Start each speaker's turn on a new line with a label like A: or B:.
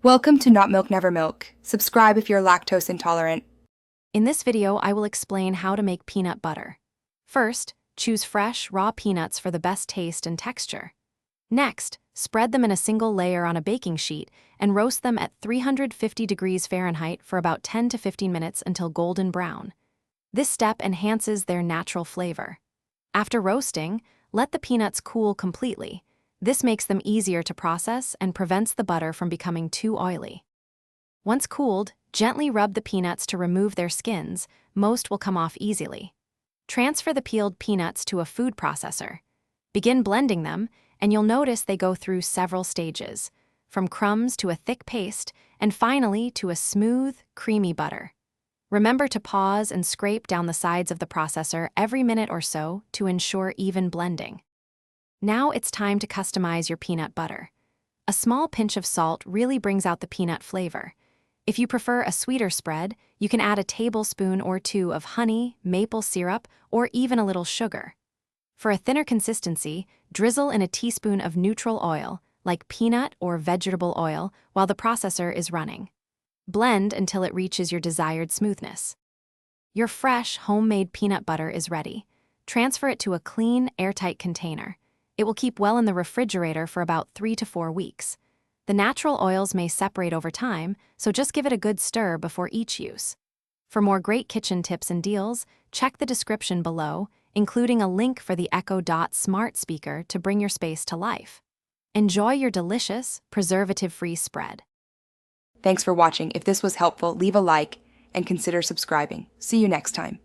A: Welcome to Not Milk Never Milk. Subscribe if you're lactose intolerant.
B: In this video, I will explain how to make peanut butter. First, choose fresh, raw peanuts for the best taste and texture. Next, spread them in a single layer on a baking sheet and roast them at 350 degrees Fahrenheit for about 10 to 15 minutes until golden brown. This step enhances their natural flavor. After roasting, let the peanuts cool completely. This makes them easier to process and prevents the butter from becoming too oily. Once cooled, gently rub the peanuts to remove their skins. Most will come off easily. Transfer the peeled peanuts to a food processor. Begin blending them, and you'll notice they go through several stages, from crumbs to a thick paste, and finally to a smooth, creamy butter. Remember to pause and scrape down the sides of the processor every minute or so to ensure even blending. Now it's time to customize your peanut butter. A small pinch of salt really brings out the peanut flavor. If you prefer a sweeter spread, you can add a tablespoon or two of honey, maple syrup, or even a little sugar. For a thinner consistency, drizzle in a teaspoon of neutral oil, like peanut or vegetable oil, while the processor is running. Blend until it reaches your desired smoothness. Your fresh, homemade peanut butter is ready. Transfer it to a clean, airtight container. It will keep well in the refrigerator for about 3 to 4 weeks. The natural oils may separate over time, so just give it a good stir before each use. For more great kitchen tips and deals, check the description below, including a link for the Echo Dot smart speaker to bring your space to life. Enjoy your delicious, preservative-free spread.
A: Thanks for watching. If this was helpful, leave a like and consider subscribing. See you next time.